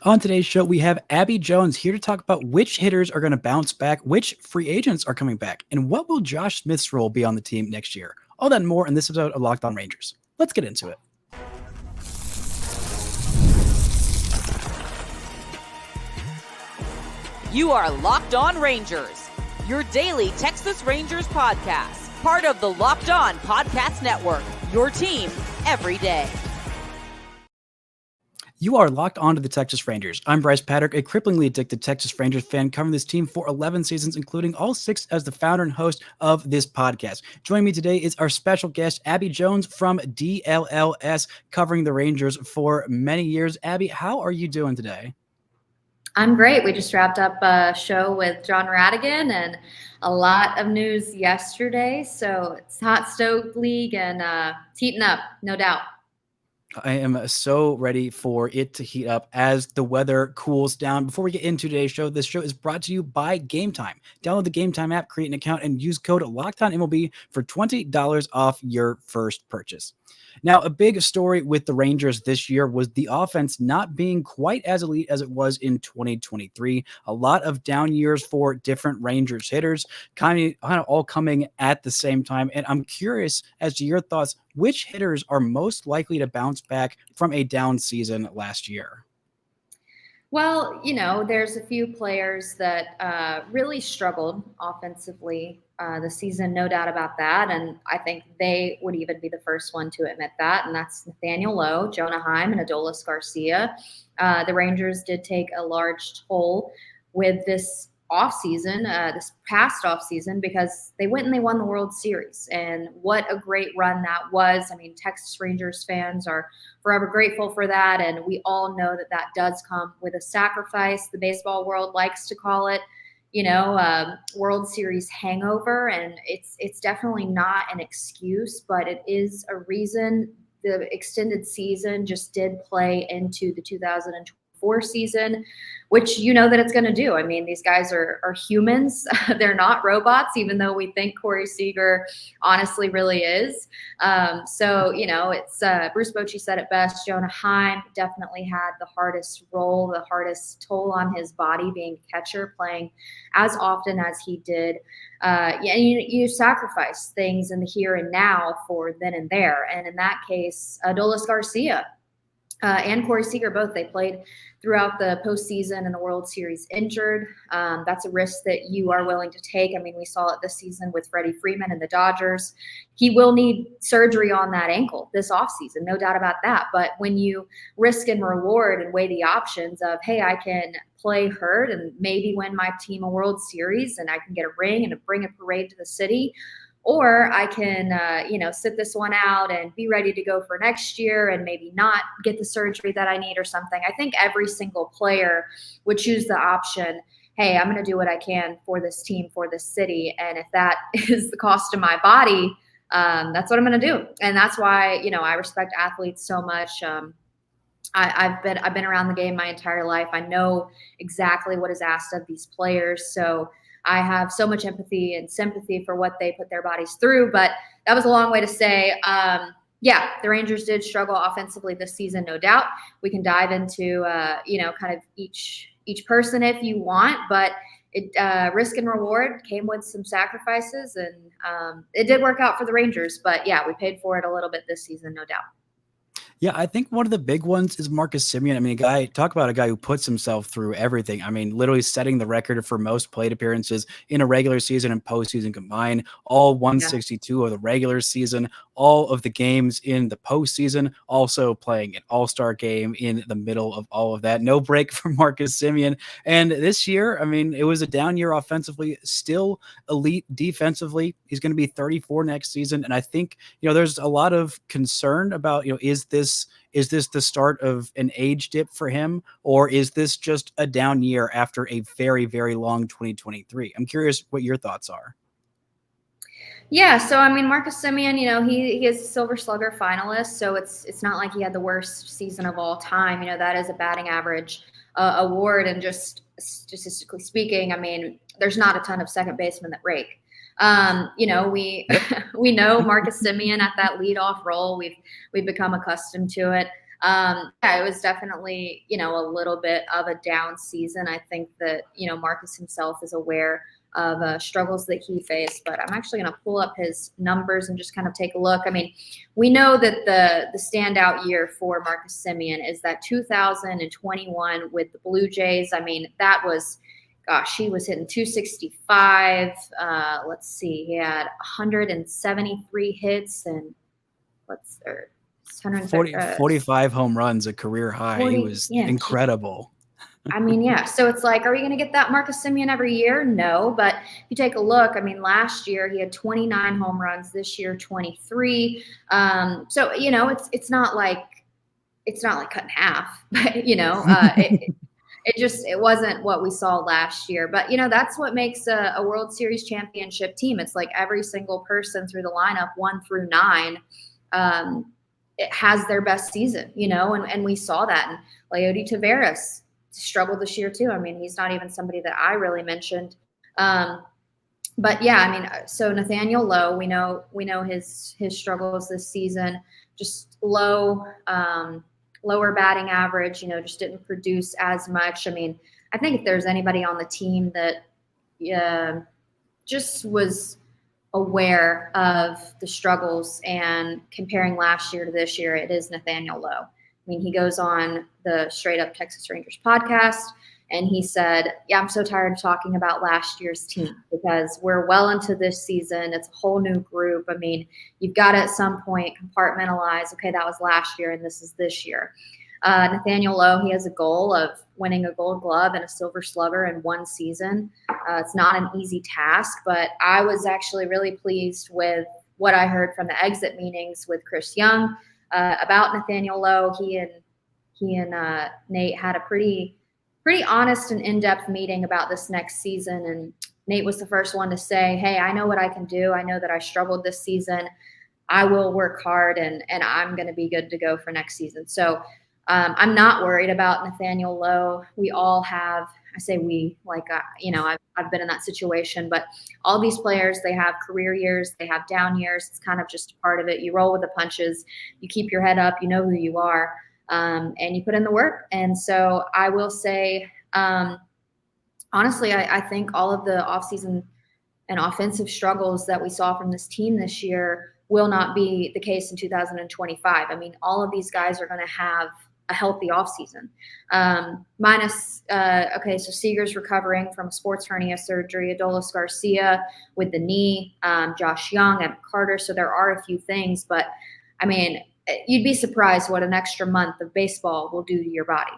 On today's show, we have Abby Jones here to talk about which hitters are going to bounce back, which free agents are coming back, and what will Josh Smith's role be on the team next year. All that and more in this episode of Locked On Rangers. Let's get into it. You are Locked On Rangers, your daily Texas Rangers podcast, part of the Locked On Podcast Network, your team every day. You are locked onto the Texas Rangers. I'm Bryce Patrick, a cripplingly addicted Texas Rangers fan covering this team for 11 seasons, including all 6 as the founder and host of this podcast. Joining me today is our special guest, Abby Jones from DLLS, covering the Rangers for many years. Abby, how are you doing today? I'm great. We just wrapped up a show with John Radigan and a lot of news yesterday. So it's hot stove league and it's heating up, no doubt. I am so ready for it to heat up as the weather cools down. Before we get into today's show, this show is brought to you by Game Time. Download the Game Time app, create an account, and use code LOCKEDONMLB for $20 off your first purchase. Now, a big story with the Rangers this year was the offense not being quite as elite as it was in 2023. A lot of down years for different Rangers hitters, kind of all coming at the same time. And I'm curious as to your thoughts, which hitters are most likely to bounce back from a down season last year? Well, there's a few players that really struggled offensively this season, no doubt about that. And I think they would even be the first one to admit that. And that's Nathaniel Lowe, Jonah Heim, and Adolis Garcia. The Rangers did take a large toll with this offseason, this past offseason, because they went and they won the World Series. And what a great run that was. I mean, Texas Rangers fans are forever grateful for that. And we all know that that does come with a sacrifice. The baseball world likes to call it, World Series hangover. And it's definitely not an excuse, but it is a reason. The extended season just did play into the 2024 season, which that it's going to do. I mean, these guys are humans. They're not robots, even though we think Corey Seager honestly really is. It's Bruce Bochy said it best. Jonah Heim definitely had the hardest role, the hardest toll on his body, being catcher, playing as often as he did. You sacrifice things in the here and now for then and there. And in that case, Adolis Garcia and Corey Seager, both, they played throughout the postseason and the World Series injured. That's a risk that you are willing to take. I mean, we saw it this season with Freddie Freeman and the Dodgers. He will need surgery on that ankle this offseason, no doubt about that. But when you risk and reward and weigh the options of, hey, I can play hurt and maybe win my team a World Series and I can get a ring and bring a parade to the city, or I can, sit this one out and be ready to go for next year and maybe not get the surgery that I need or something. I think every single player would choose the option, hey, I'm going to do what I can for this team, for this city. And if that is the cost of my body, that's what I'm going to do. And that's why, I respect athletes so much. I've been around the game my entire life. I know exactly what is asked of these players. So I have so much empathy and sympathy for what they put their bodies through. But that was a long way to say, the Rangers did struggle offensively this season, no doubt. We can dive into, kind of each person if you want. But risk and reward came with some sacrifices. And it did work out for the Rangers. But, yeah, we paid for it a little bit this season, no doubt. Yeah, I think one of the big ones is Marcus Semien. I mean, talk about a guy who puts himself through everything. I mean, literally setting the record for most plate appearances in a regular season and postseason combined, all 162 of the regular season, all of the games in the postseason, also playing an all-star game in the middle of all of that. No break for Marcus Semien. And this year, I mean, it was a down year offensively, still elite defensively. He's going to be 34 next season. And I think, there's a lot of concern about, is this the start of an age dip for him, or is this just a down year after a very, very long 2023? I'm curious what your thoughts are. Yeah, so I mean, Marcus Semien, he is a Silver Slugger finalist, so it's not like he had the worst season of all time. That is a batting average award, and just statistically speaking, I mean, there's not a ton of second basemen that rake. We know Marcus Semien at that leadoff role. We've become accustomed to it. Yeah, it was definitely, a little bit of a down season. I think that, Marcus himself is aware of struggles that he faced, but I'm actually going to pull up his numbers and just kind of take a look. I mean, we know that the standout year for Marcus Semien is that 2021 with the Blue Jays. I mean, that was, gosh, he was hitting 265. Let's see, he had 173 hits and what's there? 45 home runs, a career high. 40, He was yeah. incredible. I mean, yeah. So it's like, are we going to get that Marcus Semien every year? No. But if you take a look, I mean, last year he had 29 home runs. This year, 23. So it's not like cut in half. But it wasn't what we saw last year. But that's what makes a World Series championship team. It's like every single person through the lineup, 1 through 9. It has their best season, and we saw that. And Leody Taveras struggled this year too. I mean, he's not even somebody that I really mentioned. But yeah, I mean, so Nathaniel Lowe, we know his struggles this season, just lower batting average, just didn't produce as much. I mean, I think if there's anybody on the team that just was aware of the struggles and comparing last year to this year, it is Nathaniel Lowe. I mean, he goes on the Straight Up Texas Rangers podcast and he said, yeah, I'm so tired of talking about last year's team because we're well into this season. It's a whole new group. I mean, you've got to at some point compartmentalize, okay, that was last year and this is this year. Nathaniel Lowe, he has a goal of winning a Gold Glove and a Silver Slugger in one season. It's not an easy task, but I was actually really pleased with what I heard from the exit meetings with Chris Young about Nathaniel Lowe. He and Nate had a pretty honest and in-depth meeting about this next season, and Nate was the first one to say, hey, I know what I can do. I know that I struggled this season. I will work hard, and I'm going to be good to go for next season. So I'm not worried about Nathaniel Lowe. We all have, I say we, like, I've been in that situation, but all these players, they have career years, they have down years. It's kind of just a part of it. You roll with the punches, you keep your head up, you know who you are, and you put in the work. And so I will say, honestly, I think all of the offseason and offensive struggles that we saw from this team this year will not be the case in 2025. I mean, all of these guys are going to have a healthy offseason. So Seager's recovering from sports hernia surgery, Adolis Garcia with the knee, Josh Young, Evan Carter. So there are a few things, but I mean, you'd be surprised what an extra month of baseball will do to your body.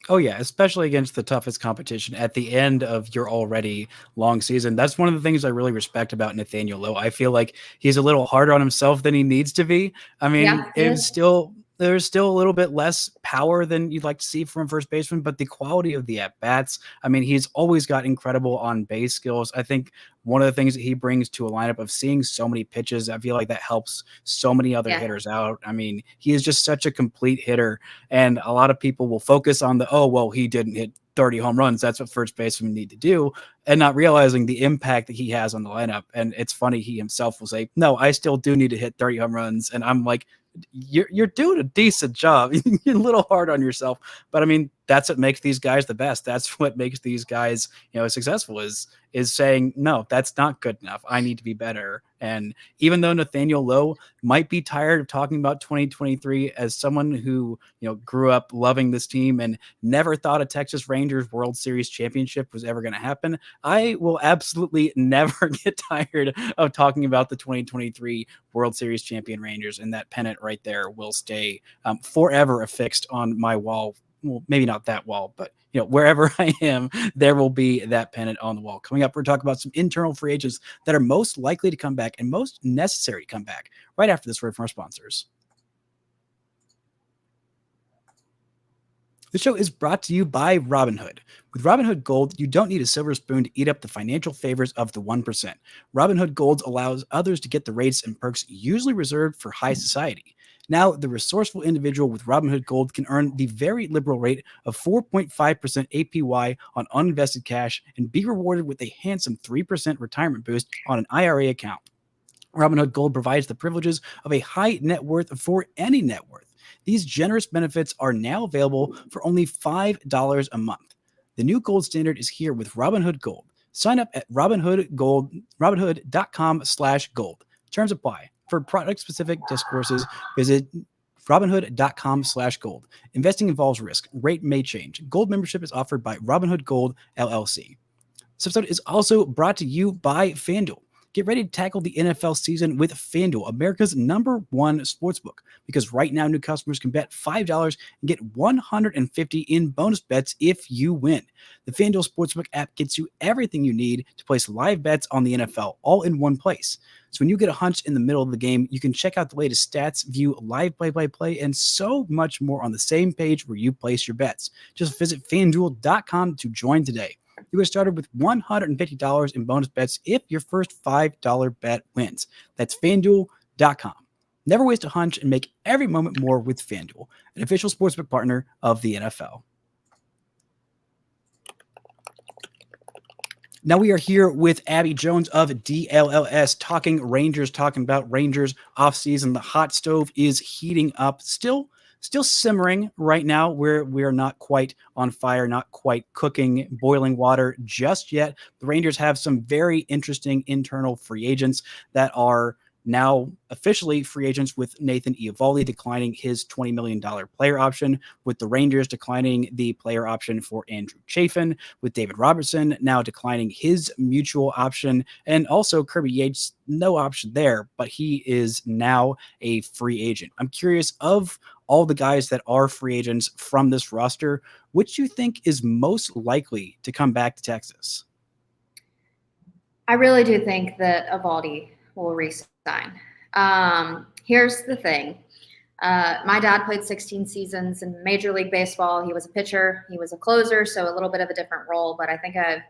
Oh, yeah, especially against the toughest competition at the end of your already long season. That's one of the things I really respect about Nathaniel Lowe. I feel like he's a little harder on himself than he needs to be. I mean, there's still a little bit less power than you'd like to see from a first baseman, but the quality of the at-bats, I mean, he's always got incredible on-base skills. I think one of the things that he brings to a lineup of seeing so many pitches, I feel like that helps so many other hitters out. I mean, he is just such a complete hitter, and a lot of people will focus on he didn't hit 30 home runs. That's what first basemen need to do, and not realizing the impact that he has on the lineup. And it's funny, he himself will say, no, I still do need to hit 30 home runs. And I'm like, you're doing a decent job. You're a little hard on yourself, but I mean, that's what makes these guys the best. That's what makes these guys, successful is saying, no, that's not good enough. I need to be better. And even though Nathaniel Lowe might be tired of talking about 2023, as someone who, grew up loving this team and never thought a Texas Rangers World Series championship was ever going to happen, I will absolutely never get tired of talking about the 2023 World Series champion Rangers. And that pennant right there will stay forever affixed on my wall. Well, maybe not that wall, but wherever I am, there will be that pennant on the wall. Coming up, we're talking about some internal free agents that are most likely to come back and most necessary to come back right after this word from our sponsors. The show is brought to you by Robinhood. With Robinhood Gold, you don't need a silver spoon to eat up the financial favors of the 1%. Robinhood Gold allows others to get the rates and perks usually reserved for high society. Now, the resourceful individual with Robinhood Gold can earn the very liberal rate of 4.5% APY on uninvested cash and be rewarded with a handsome 3% retirement boost on an IRA account. Robinhood Gold provides the privileges of a high net worth for any net worth. These generous benefits are now available for only $5 a month. The new gold standard is here with Robinhood Gold. Sign up at Robinhood.com/gold. Terms apply. For product-specific discourses, visit Robinhood.com/gold. Investing involves risk. Rate may change. Gold membership is offered by Robinhood Gold, LLC. This episode is also brought to you by FanDuel. Get ready to tackle the NFL season with FanDuel, America's #1 sportsbook, because right now new customers can bet $5 and get $150 in bonus bets if you win. The FanDuel Sportsbook app gets you everything you need to place live bets on the NFL all in one place. So when you get a hunch in the middle of the game, you can check out the latest stats, view live play-by-play, and so much more on the same page where you place your bets. Just visit FanDuel.com to join today. You get started with $150 in bonus bets if your first $5 bet wins. That's FanDuel.com. Never waste a hunch and make every moment more with FanDuel, an official sportsbook partner of the NFL. Now we are here with Abby Jones of DLLS talking Rangers, talking about Rangers offseason. The hot stove is heating up. Still simmering right now. We're not quite on fire, not quite cooking boiling water just yet. The Rangers have some very interesting internal free agents that are now officially free agents, with Nathan Eovaldi declining his $20 million player option, with the Rangers declining the player option for Andrew Chafin, with David Robertson now declining his mutual option, and also Kirby Yates, no option there, but he is now a free agent. I'm curious, of all the guys that are free agents from this roster, which you think is most likely to come back to Texas? I really do think that Eovaldi will resign. Here's the thing. My dad played 16 seasons in Major League Baseball. He was a pitcher. He was a closer, so a little bit of a different role, but I think I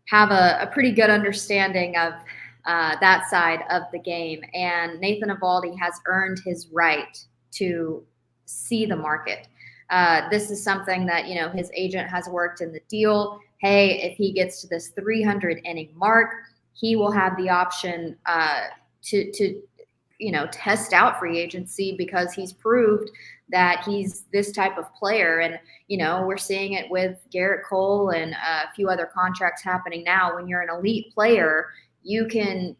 have a pretty good understanding of that side of the game. And Nathan Eovaldi has earned his right to see the market. This is something that, his agent has worked in the deal. Hey, if he gets to this 300 inning mark, he will have the option to test out free agency, because he's proved that he's this type of player. And, we're seeing it with Garrett Cole and a few other contracts happening now. When you're an elite player, you can,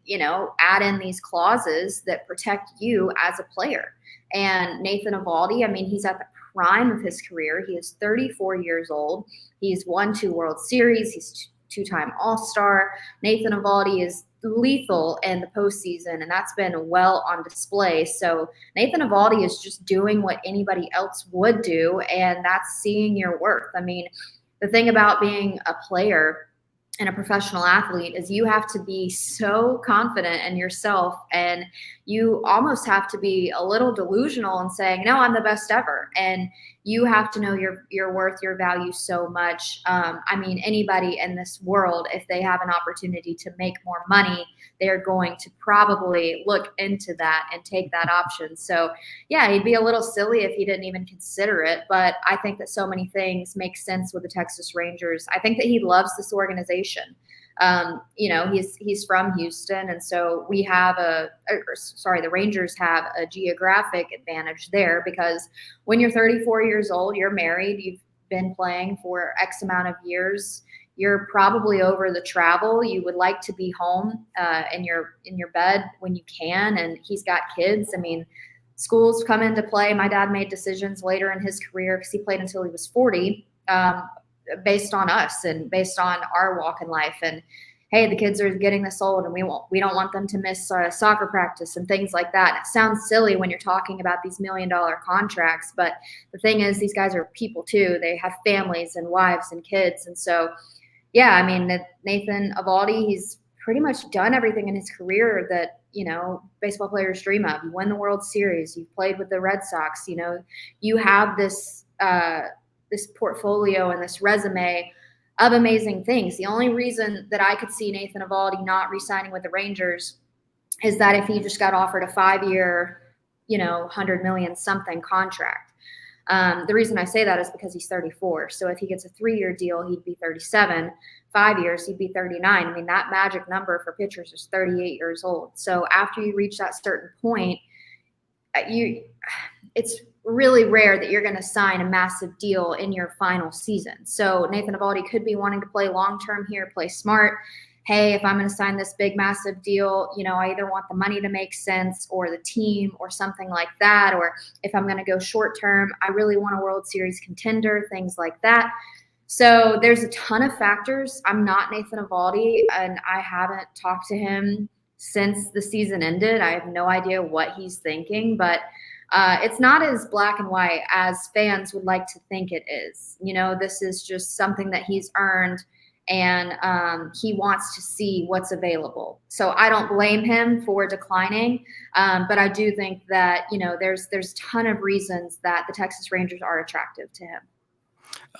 add in these clauses that protect you as a player. And Nathan Eovaldi, he's at the prime of his career. He is 34 years old. He's won 2 World Series. He's two-time All-Star. Nathan Eovaldi is lethal in the postseason, and that's been well on display. So Nathan Eovaldi is just doing what anybody else would do, and that's seeing your worth. The thing about being a player and a professional athlete is you have to be so confident in yourself, and you almost have to be a little delusional and saying, no, I'm the best ever. And you have to know your worth, your value so much. Anybody in this world, if they have an opportunity to make more money, they're going to probably look into that and take that option. So yeah, he'd be a little silly if he didn't even consider it. But I think that so many things make sense with the Texas Rangers. I think that he loves this organization. He's from Houston, and so we have the Rangers have a geographic advantage there, because when you're 34 years old, you're married, you've been playing for X amount of years, you're probably over the travel. You would like to be home in your bed when you can, and he's got kids. Schools come into play. My dad made decisions later in his career, because he played until he was 40. Based on us and based on our walk in life. And hey, the kids are getting this old, and we don't want them to miss soccer practice and things like that. It sounds silly when you're talking about these $1 million contracts, but the thing is, these guys are people too. They have families and wives and kids. And so, yeah, Nathan Eovaldi, he's pretty much done everything in his career that, baseball players dream of. You win the World Series. You've played with the Red Sox. You have this portfolio and this resume of amazing things. The only reason that I could see Nathan Eovaldi not re-signing with the Rangers is that if he just got offered a 5-year, $100 million something contract. The reason I say that is because he's 34. So if he gets a 3-year deal, he'd be 37. 5 years, he'd be 39. That magic number for pitchers is 38 years old. So after you reach that certain point, it's really rare that you're going to sign a massive deal in your final season. So Nathan Eovaldi could be wanting to play long-term here, play smart. Hey, if I'm going to sign this big, massive deal, I either want the money to make sense or the team or something like that. Or if I'm going to go short-term, I really want a World Series contender, things like that. So there's a ton of factors. I'm not Nathan Eovaldi, and I haven't talked to him since the season ended. I have no idea what he's thinking, but it's not as black and white as fans would like to think it is. This is just something that he's earned, and he wants to see what's available. So I don't blame him for declining, but I do think that there's a ton of reasons that the Texas Rangers are attractive to him.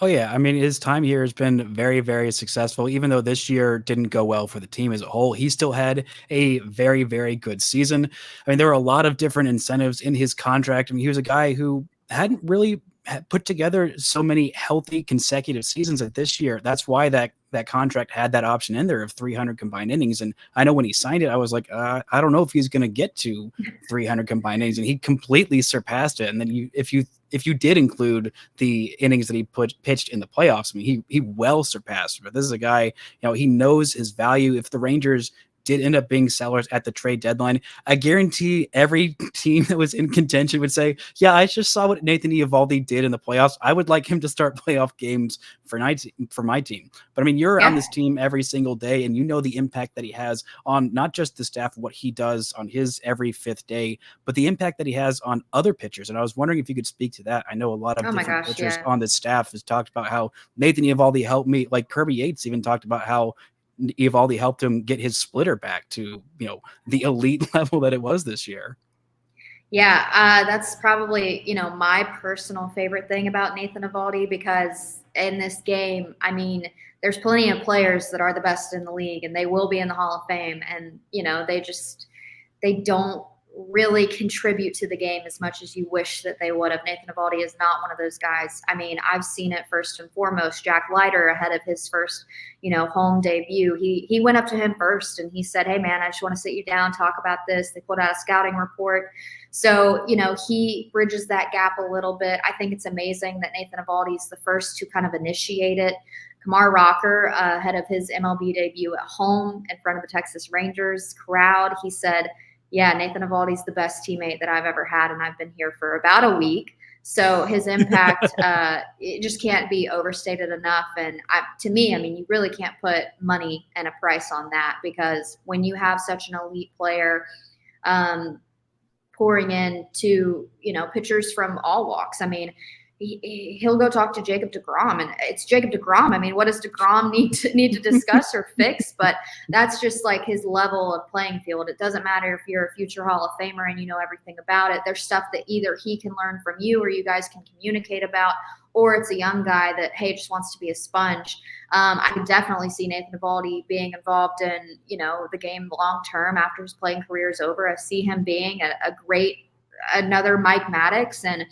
Oh yeah, I mean his time here has been very, very successful. Even though this year didn't go well for the team as a whole, he still had a very, very good season. I mean, there were a lot of different incentives in his contract. I mean, he was a guy who hadn't really put together so many healthy consecutive seasons like this year. That's why that contract had that option in there of 300 combined innings. And I know when he signed it, I was like, I don't know if he's going to get to 300 combined innings, and he completely surpassed it. And then if you did include the innings that he pitched in the playoffs, I mean, he well surpassed. But this is a guy, he knows his value. If the Rangers did end up being sellers at the trade deadline, I guarantee every team that was in contention would say, yeah, I just saw what Nathan Eovaldi did in the playoffs. I would like him to start playoff games for my team. But I mean, you're on this team every single day, and you know the impact that he has on not just the staff, what he does on his every fifth day, but the impact that he has on other pitchers. And I was wondering if you could speak to that. I know a lot of different pitchers on this staff has talked about how Nathan Eovaldi helped me. Like Kirby Yates even talked about how Eovaldi helped him get his splitter back to, the elite level that it was this year. Yeah, that's probably, my personal favorite thing about Nathan Eovaldi, because in this game, I mean, there's plenty of players that are the best in the league and they will be in the Hall of Fame. And, they don't really contribute to the game as much as you wish that they would have. Nathan Eovaldi is not one of those guys. I mean, I've seen it first and foremost. Jack Leiter, ahead of his first, home debut, he went up to him first and he said, hey man, I just want to sit you down, talk about this. They put out a scouting report. So, he bridges that gap a little bit. I think it's amazing that Nathan Eovaldi is the first to kind of initiate it. Kumar Rocker, ahead of his MLB debut at home in front of the Texas Rangers crowd, he said, yeah, Nathan Eovaldi's the best teammate that I've ever had, and I've been here for about a week. So his impact, it just can't be overstated enough. And to me, I mean, you really can't put money and a price on that, because when you have such an elite player pouring in to, pitchers from all walks, I mean, he'll go talk to Jacob deGrom, and it's Jacob deGrom. I mean, what does deGrom need to discuss or fix? But that's just like his level of playing field. It doesn't matter if you're a future Hall of Famer and you know everything about it. There's stuff that either he can learn from you or you guys can communicate about, or it's a young guy that, hey, just wants to be a sponge. I could definitely see Nathan Eovaldi being involved in, the game long term after his playing career is over. I see him being another Mike Maddox, and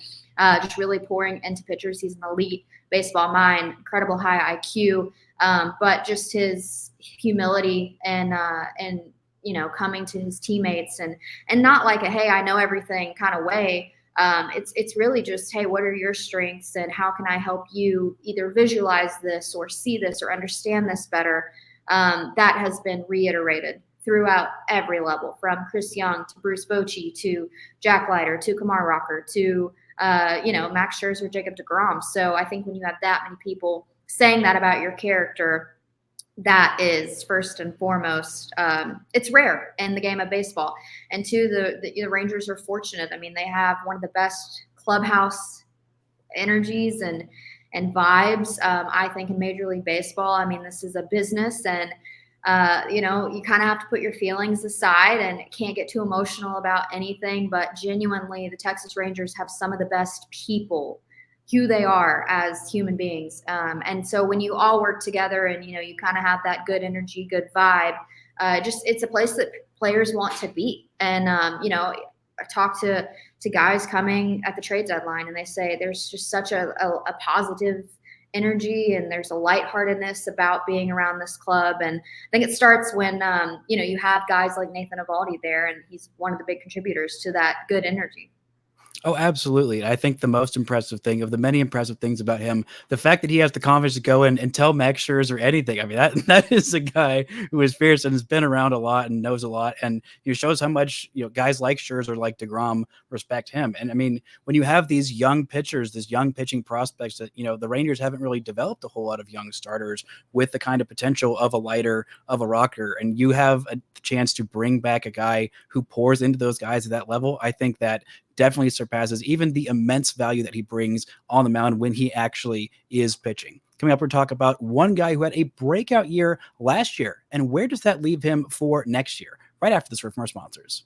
just really pouring into pitchers. He's an elite baseball mind, incredible high IQ, but just his humility and coming to his teammates and not like a, hey, I know everything kind of way. It's really just, hey, what are your strengths and how can I help you either visualize this or see this or understand this better? That has been reiterated throughout every level, from Chris Young to Bruce Bochy to Jack Leiter to Kumar Rocker to Max Scherzer, Jacob deGrom. So I think when you have that many people saying that about your character, that is first and foremost, it's rare in the game of baseball. And two, the Rangers are fortunate. I mean, they have one of the best clubhouse energies and vibes, I think, in Major League Baseball. I mean, this is a business, and you kind of have to put your feelings aside and can't get too emotional about anything. But genuinely, the Texas Rangers have some of the best people, who they are as human beings. And so when you all work together and, you kind of have that good energy, good vibe, it's a place that players want to be. And, I talk to guys coming at the trade deadline, and they say there's just such a positive energy and there's a lightheartedness about being around this club. And I think it starts when, you have guys like Nathan Eovaldi there, and he's one of the big contributors to that good energy. Oh, absolutely. I think the most impressive thing of the many impressive things about him, the fact that he has the confidence to go in and tell Max Scherzer anything. I mean, that that is a guy who is fierce and has been around a lot and knows a lot. And shows how much, guys like Scherzer, like DeGrom, respect him. And I mean, when you have these young pitchers, these young pitching prospects that, the Rangers haven't really developed a whole lot of young starters with the kind of potential of a lighter, of a rocker, and you have a chance to bring back a guy who pours into those guys at that level, I think that definitely surpasses even the immense value that he brings on the mound when he actually is pitching. Coming up, we're talking about one guy who had a breakout year last year, and where does that leave him for next year? Right after this word from our sponsors.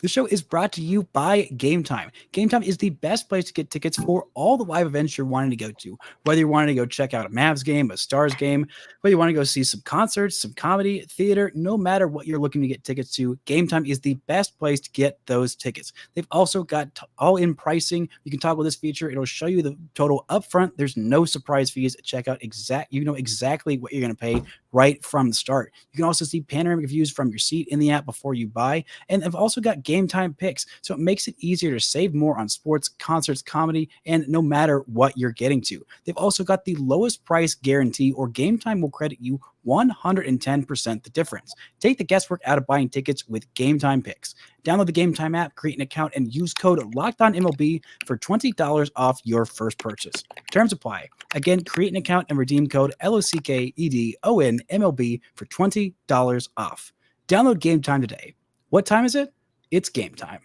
The show is brought to you by Game Time. Game Time is the best place to get tickets for all the live events you're wanting to go to. Whether you're wanting to go check out a Mavs game, a Stars game, whether you want to go see some concerts, some comedy, theater, no matter what you're looking to get tickets to, Game Time is the best place to get those tickets. They've also got all-in pricing. You can toggle this feature. It'll show you the total upfront. There's no surprise fees. Check out you know exactly what you're going to pay right from the start. You can also see panoramic views from your seat in the app before you buy. And they've also got Game Time picks, so it makes it easier to save more on sports, concerts, comedy, and no matter what you're getting to. They've also got the lowest price guarantee, or Game Time will credit you 110% the difference. Take the guesswork out of buying tickets with Game Time picks. Download the Game Time app, create an account, and use code LOCKEDONMLB for $20 off your first purchase. Terms apply. Again, create an account and redeem code LOCKEDONMLB for $20 off. Download Game Time today. What time is it? It's game time.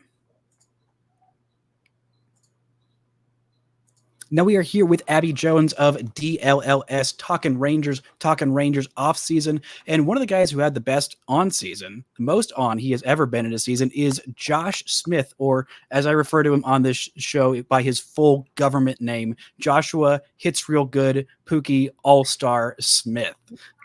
Now we are here with Abby Jones of DLLS, talking Rangers off season. And one of the guys who had the best on season, the most on he has ever been in a season, is Josh Smith, or as I refer to him on this show by his full government name, Joshua Hits Real Good Pookie All-Star Smith.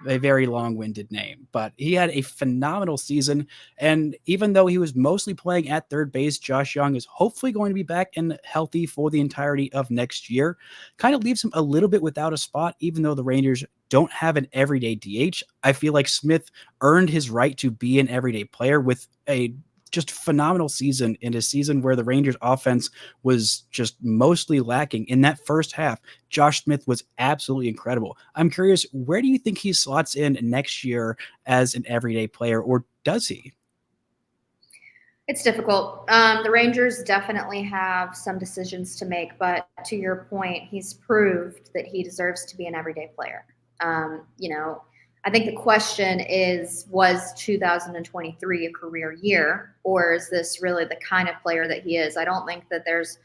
A very long-winded name, but he had a phenomenal season. And even though he was mostly playing at third base, Josh Young is hopefully going to be back and healthy for the entirety of next year. Kind of leaves him a little bit without a spot, even though the Rangers don't have an everyday DH. I feel like Smith earned his right to be an everyday player with a just phenomenal season, in a season where the Rangers offense was just mostly lacking. In that first half, Josh Smith was absolutely incredible. I'm curious, where do you think he slots in next year as an everyday player, or does he? It's difficult. The Rangers definitely have some decisions to make, but to your point, he's proved that he deserves to be an everyday player. I think the question is, was 2023 a career year, or is this really the kind of player that he is? I don't think that there's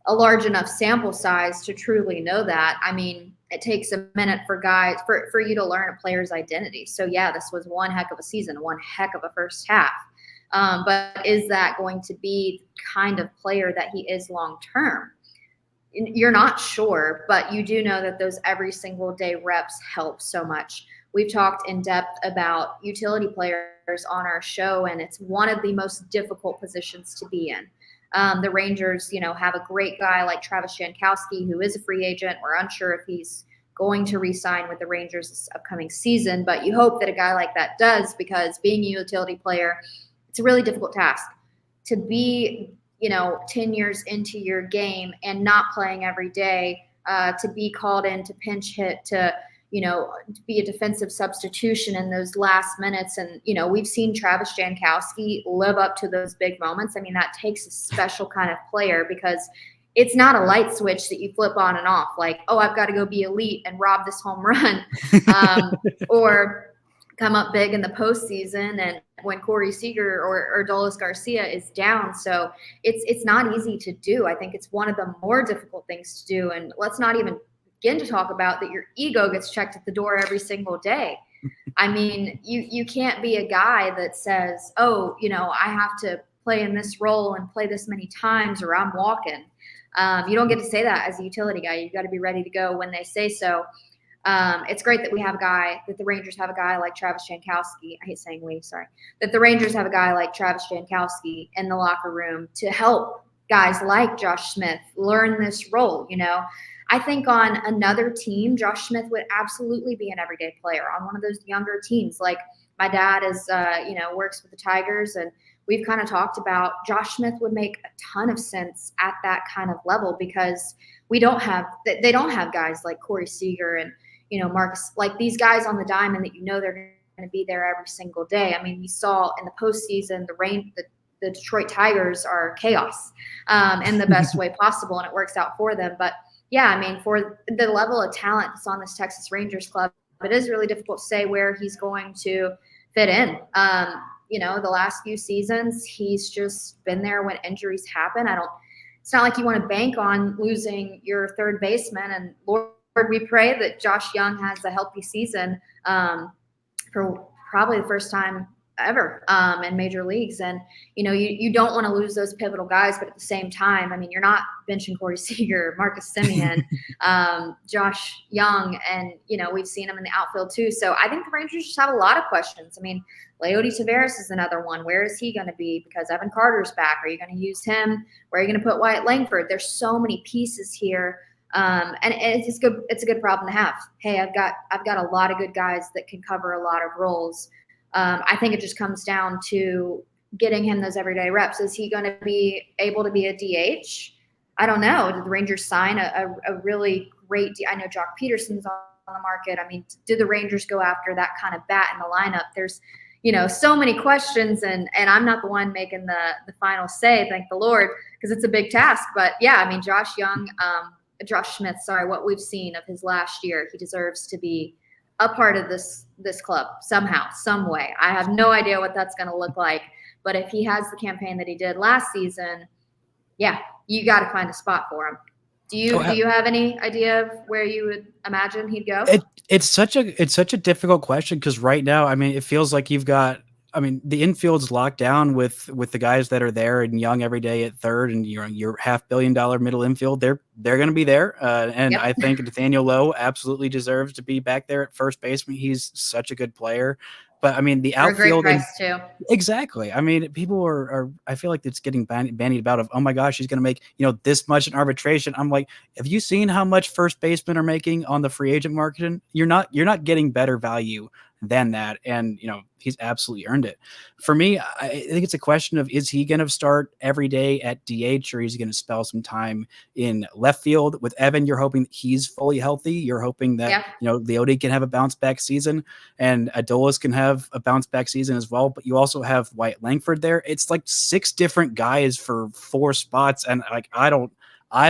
a large enough sample size to truly know that. I mean, it takes a minute for you to learn a player's identity. So yeah, this was one heck of a season, one heck of a first half. But is that going to be the kind of player that he is long-term? You're not sure, but you do know that those every single day reps help so much. We've talked in depth about utility players on our show, and it's one of the most difficult positions to be in. The Rangers, have a great guy like Travis Jankowski, who is a free agent. We're unsure if he's going to re-sign with the Rangers this upcoming season, but you hope that a guy like that does, because being a utility player, it's a really difficult task to be, 10 years into your game and not playing every day, to be called in to pinch hit, to be a defensive substitution in those last minutes. And, we've seen Travis Jankowski live up to those big moments. I mean, that takes a special kind of player, because it's not a light switch that you flip on and off, like, oh, I've got to go be elite and rob this home run, or come up big in the postseason and when Corey Seager or Dolis Garcia is down. So it's not easy to do. I think it's one of the more difficult things to do. And let's not even begin to talk about that your ego gets checked at the door every single day. I mean, you can't be a guy that says, oh, I have to play in this role and play this many times or I'm walking. You don't get to say that as a utility guy. You've got to be ready to go when they say so. It's great that the Rangers have a guy like Travis Jankowski. I hate saying that the Rangers have a guy like Travis Jankowski in the locker room to help guys like Josh Smith learn this role. I think on another team, Josh Smith would absolutely be an everyday player on one of those younger teams. Like my dad is, works with the Tigers, and we've kind of talked about, Josh Smith would make a ton of sense at that kind of level because they don't have guys like Corey Seager and, Marcus, like these guys on the diamond that they're going to be there every single day. I mean, we saw in the postseason, the Detroit Tigers are chaos in the best way possible, and it works out for them. But yeah, I mean, for the level of talent that's on this Texas Rangers club, it is really difficult to say where he's going to fit in. The last few seasons, he's just been there when injuries happen. It's not like you want to bank on losing your third baseman. And Lord, we pray that Josh Young has a healthy season for probably the first time ever in major leagues. And, you don't want to lose those pivotal guys, but at the same time, I mean, you're not benching Corey Seager, Marcus Semien, Josh Young, and, we've seen him in the outfield too. So I think the Rangers just have a lot of questions. I mean, Leody Taveras is another one. Where is he going to be? Because Evan Carter's back. Are you going to use him? Where are you going to put Wyatt Langford? There's so many pieces here. And it's good. It's a good problem to have. Hey, I've got a lot of good guys that can cover a lot of roles. I think it just comes down to getting him those everyday reps. Is he going to be able to be a DH? I don't know. Did the Rangers sign a really great I know Jock Peterson's on the market. I mean, did the Rangers go after that kind of bat in the lineup? There's, so many questions, and I'm not the one making the final say, thank the Lord, because it's a big task. But yeah, I mean, Josh Smith, what we've seen of his last year, he deserves to be a part of this club somehow, some way. I have no idea what that's going to look like, but if he has the campaign that he did last season, yeah, you got to find a spot for him. Do you have any idea of where you would imagine he'd go? It's such a difficult question because right now, I mean, it feels like you've got, I mean, the infield's locked down with the guys that are there, and Young every day at third, and your $500 million middle infield. They're going to be there, and yep. I think Nathaniel Lowe absolutely deserves to be back there at first baseman. He's such a good player. But I mean, the outfield, great price too. Exactly. I mean, people are. I feel like it's getting bandied about of, oh my gosh, he's going to make this much in arbitration. I'm like, have you seen how much first basemen are making on the free agent market? You're not getting better value than that, and he's absolutely earned it. For me, I think it's a question of, is he going to start every day at DH, or is he going to spell some time in left field? With Evan, you're hoping that he's fully healthy. You're hoping that Leody can have a bounce back season, and Adolis can have a bounce back season as well. But you also have Wyatt Langford there. It's like 6 different guys for 4 spots, and like I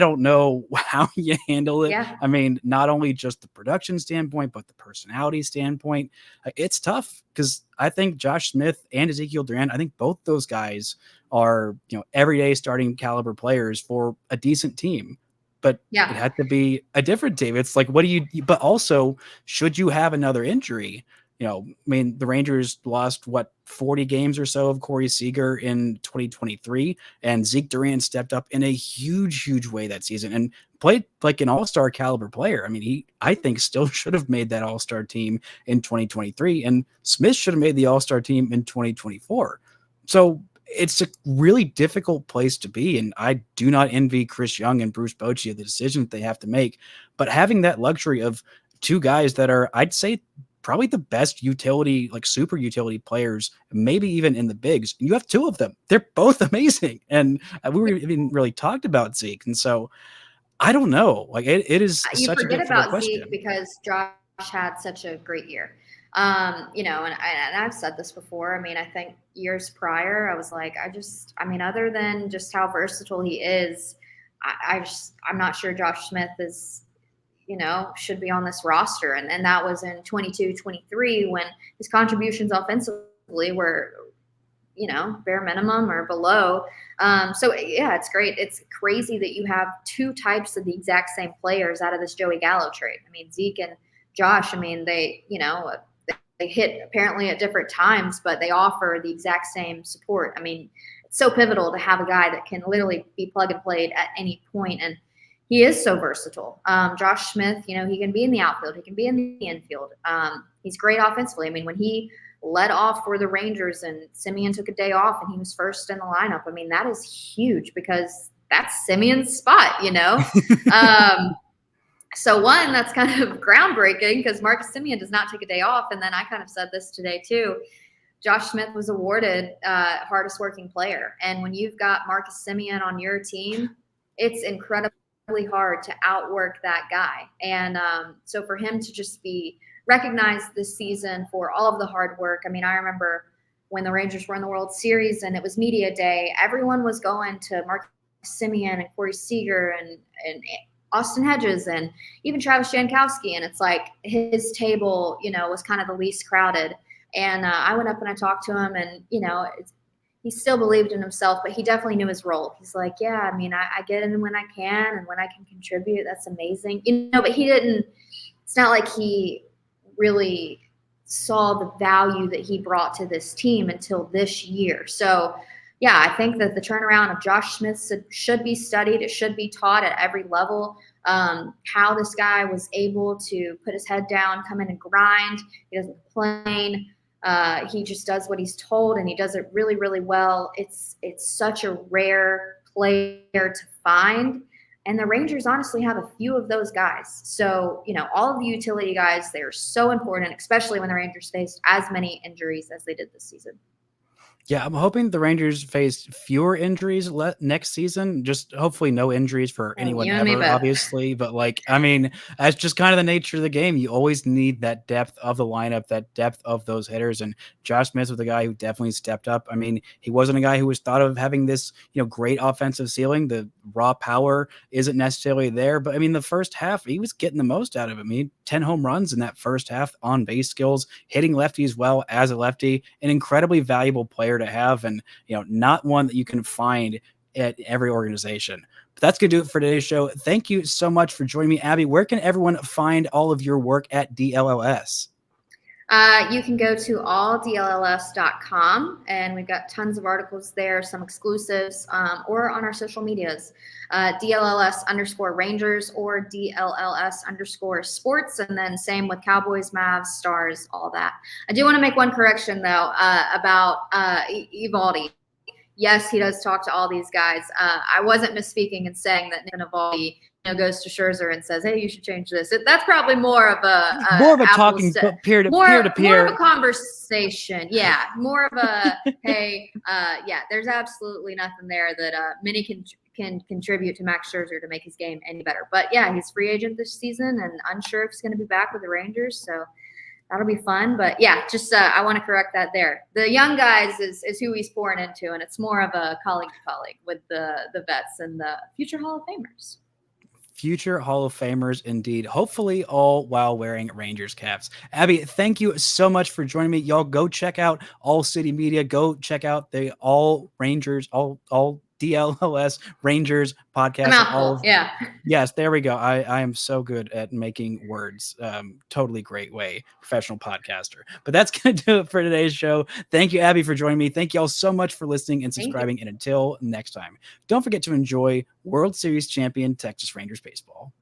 don't know how you handle it. Yeah. I mean, not only just the production standpoint, but the personality standpoint. It's tough because I think Josh Smith and Ezekiel Duran, I think both those guys are, everyday starting caliber players for a decent team. But it had to be a different team. It's like, but also, should you have another injury? I mean, the Rangers lost 40 games or so of Corey Seager in 2023, and Zeke Duran stepped up in a huge way that season and played like an all-star caliber player. I mean, I think still should have made that all-star team in 2023, and Smith should have made the all-star team in 2024. So it's a really difficult place to be, and I do not envy Chris Young and Bruce Bochy the decisions that they have to make. But having that luxury of 2 guys that are, I'd say, probably the best utility, like super utility players, maybe even in the bigs. And you have 2 of them. They're both amazing. And we haven't really talked about Zeke. And so I don't know. Like it is such a difficult question. Zeke because Josh had such a great year. And I've said this before. I mean, I think years prior, I was like, other than just how versatile he is, I'm not sure Josh Smith is, should be on this roster. And that was in 22-23 when his contributions offensively were, bare minimum or below. So yeah, it's great. It's crazy that you have 2 types of the exact same players out of this Joey Gallo trade. I mean, Zeke and Josh, they hit apparently at different times, but they offer the exact same support. I mean, it's so pivotal to have a guy that can literally be plug and played at any point. And he is so versatile. Josh Smith, he can be in the outfield. He can be in the infield. He's great offensively. I mean, when he led off for the Rangers and Semien took a day off and he was first in the lineup, I mean, that is huge because that's Semien's spot, So one, that's kind of groundbreaking because Marcus Semien does not take a day off. And then I kind of said this today too. Josh Smith was awarded hardest working player. And when you've got Marcus Semien on your team, it's incredibly hard to outwork that guy. And so for him to just be recognized this season for all of the hard work. I mean, I remember when the Rangers were in the World Series and it was media day, everyone was going to Marcus Semien and Corey Seager and Austin Hedges and even Travis Jankowski. And it's like his table, was kind of the least crowded. And I went up and I talked to him and, he still believed in himself, but he definitely knew his role. He's like, yeah, I mean, I get in when I can and when I can contribute, that's amazing. But it's not like he really saw the value that he brought to this team until this year. So, yeah, I think that the turnaround of Josh Smith should be studied. It should be taught at every level. How this guy was able to put his head down, come in and grind. He doesn't complain. He just does what he's told, and he does it really, really well. It's such a rare player to find. And the Rangers honestly have a few of those guys. So, all of the utility guys, they're so important, especially when the Rangers faced as many injuries as they did this season. Yeah, I'm hoping the Rangers face fewer injuries next season. Just hopefully no injuries for anyone ever, obviously. But that's just kind of the nature of the game. You always need that depth of the lineup, that depth of those hitters. And Josh Smith was a guy who definitely stepped up. I mean, he wasn't a guy who was thought of having this, great offensive ceiling. The raw power isn't necessarily there. But the first half, he was getting the most out of it. 10 home runs in that first half, on base skills, hitting lefties well as a lefty, an incredibly valuable player to have, and not one that you can find at every organization. But that's gonna do it for today's show. Thank you so much for joining me, Abby. Where can everyone find all of your work at DLLS? You can go to alldlls.com, and we've got tons of articles there, some exclusives, or on our social medias, DLLS_Rangers or DLLS_sports, and then same with Cowboys, Mavs, Stars, all that. I do want to make one correction, though, about Eovaldi. Yes, he does talk to all these guys. I wasn't misspeaking in saying that Nathan Eovaldi goes to Scherzer and says, "Hey, you should change this." That's probably more of a talking peer to peer, more of a conversation. Yeah, more of a hey, yeah. There's absolutely nothing there that Minnie can contribute to Max Scherzer to make his game any better. But yeah, he's free agent this season and unsure if he's going to be back with the Rangers. So that'll be fun. But yeah, just I want to correct that there. The young guys is who he's pouring into, and it's more of a colleague with the vets and the future Hall of Famers. Future Hall of Famers, indeed. Hopefully all while wearing Rangers caps. Abby, thank you so much for joining me. Y'all go check out All City Media. Go check out the All Rangers, all DLLS Rangers podcast. Yeah. Yes, there we go. I am so good at making words. Totally great way. Professional podcaster. But that's going to do it for today's show. Thank you, Abby, for joining me. Thank you all so much for listening and subscribing. And until next time, don't forget to enjoy World Series champion Texas Rangers baseball.